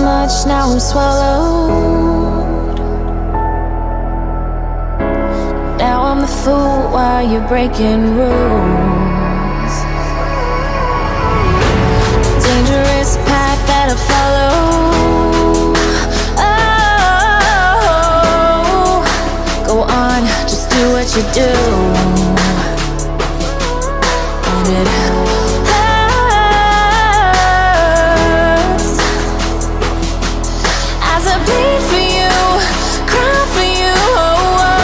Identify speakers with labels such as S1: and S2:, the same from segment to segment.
S1: much, now I'm swallowed. Now I'm the fool while you're breaking rules. Dangerous path that I follow. Oh, go on, just do what you do. And it hurts as I bleed for you, cry for you. Oh, oh.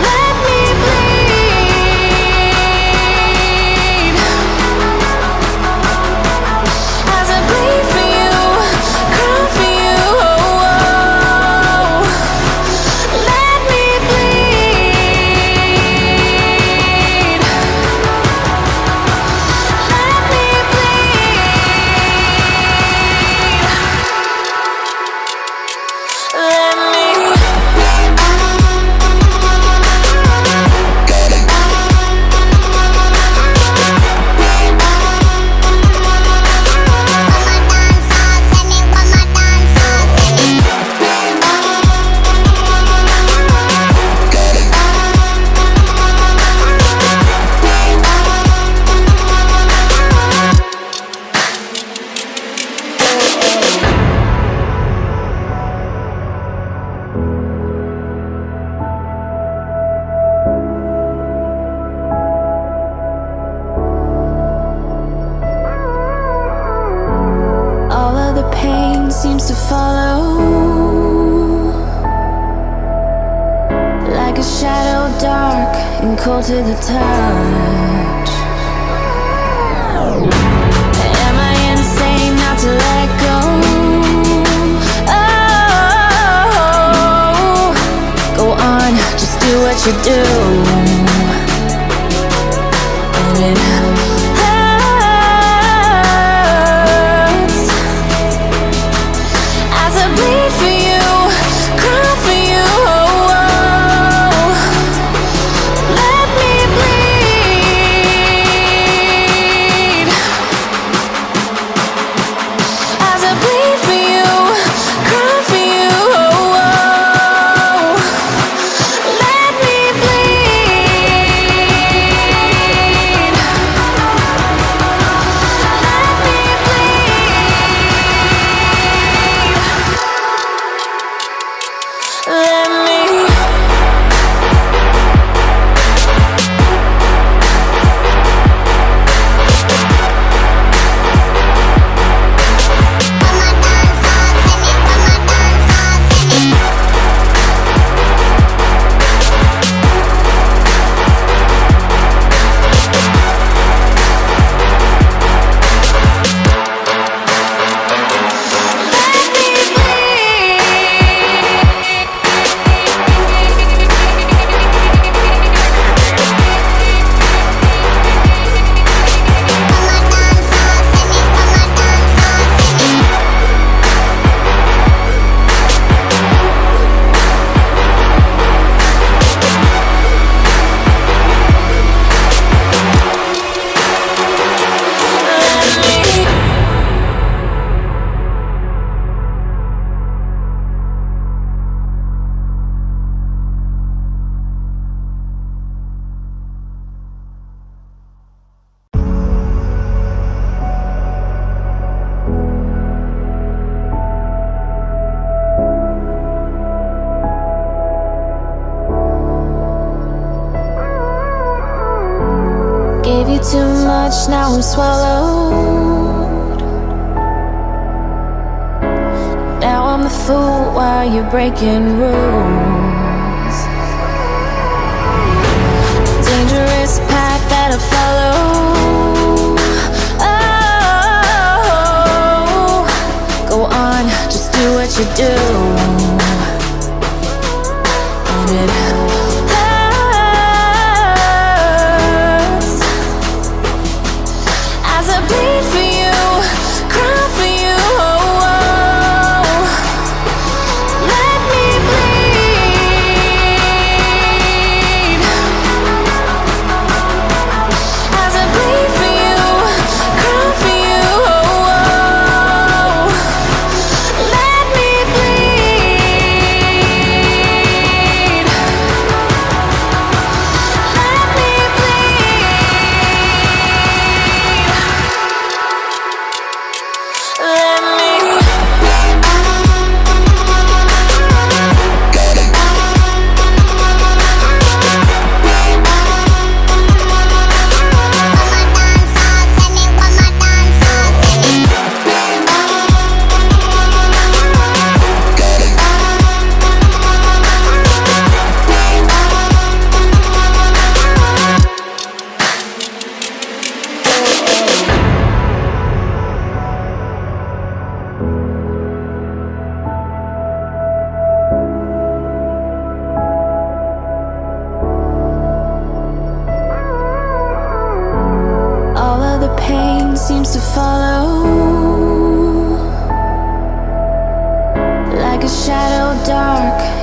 S1: Let me bleed as I bleed for you, cry for you. Oh, oh. Let me bleed. Let me bleed. Let me. All of the pain seems to follow, like a shadow dark and cold to the touch. Am I insane not to let go? Oh, go on, just do what you do. And it hurts as I bleed for you, cry for you. Oh, oh. Let me bleed as I bleed for you, cry for you. Oh, oh. Let me bleed. Let me bleed. Let me. Gave you too much, now I'm swallowed. Now I'm the fool while you're breaking rules. Dangerous path that I follow. Oh, go on, just do what you do. And it hurts as I bleed for you, cry for you. Oh, oh. Let me bleed as I bleed for you, cry for you. Oh, oh.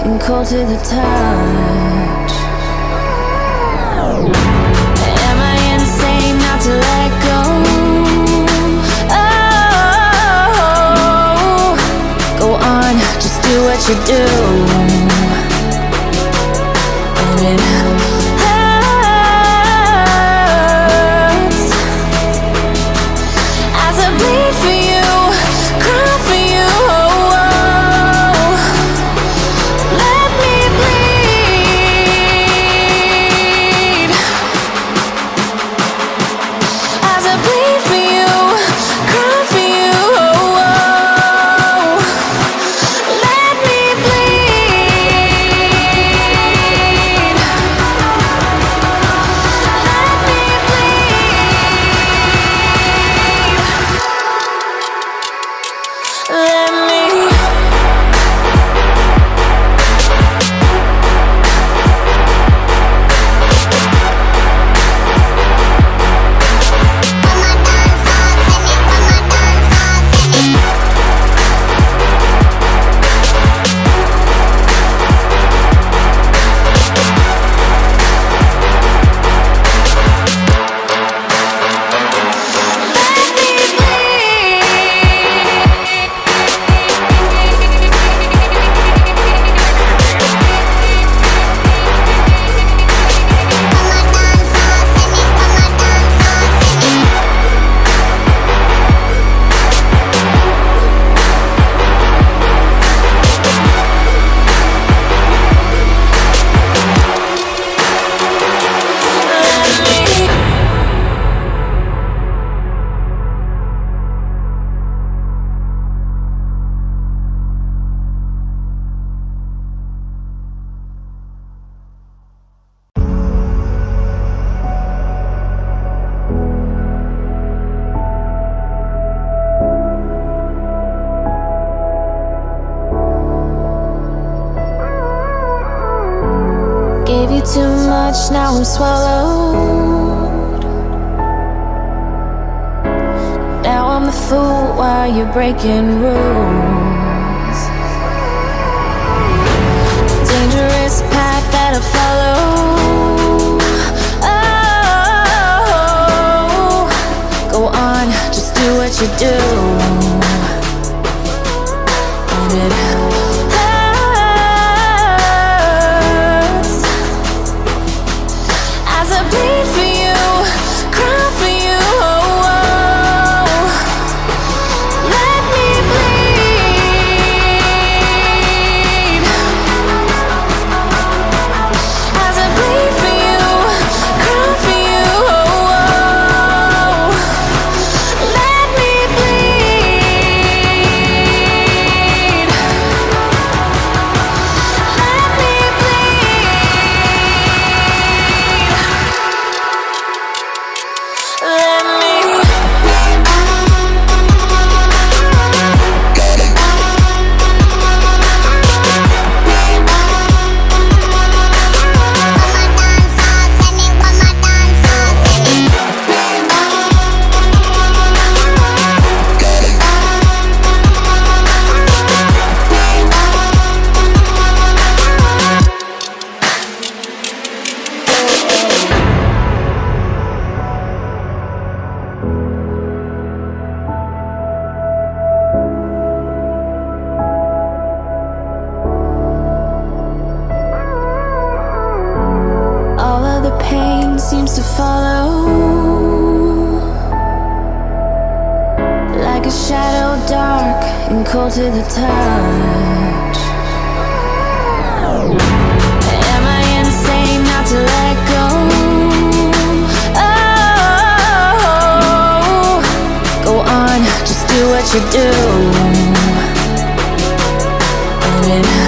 S1: and cold to the touch. Am I insane not to let go? Oh, go on, just do what you do. And it hurts as I bleed for you, cry for you. Oh, let me bleed as I bleed for you, cry for you. Oh, let me bleed. Let me bleed. Let me. Gave you too much, now I'm swallowed. Now I'm the fool while you're breaking rules. Dangerous path that I follow. Oh, go on, just do what you do. And it as I bleed for you, cry for you. Oh, let me bleed as I bleed for you, cry for you. Oh, let me bleed. Let me bleed. Let me. All of the pain seems to follow like a shadow, dark and cold to the touch. Am I insane not to let go? Oh, go on, just do what you do. And it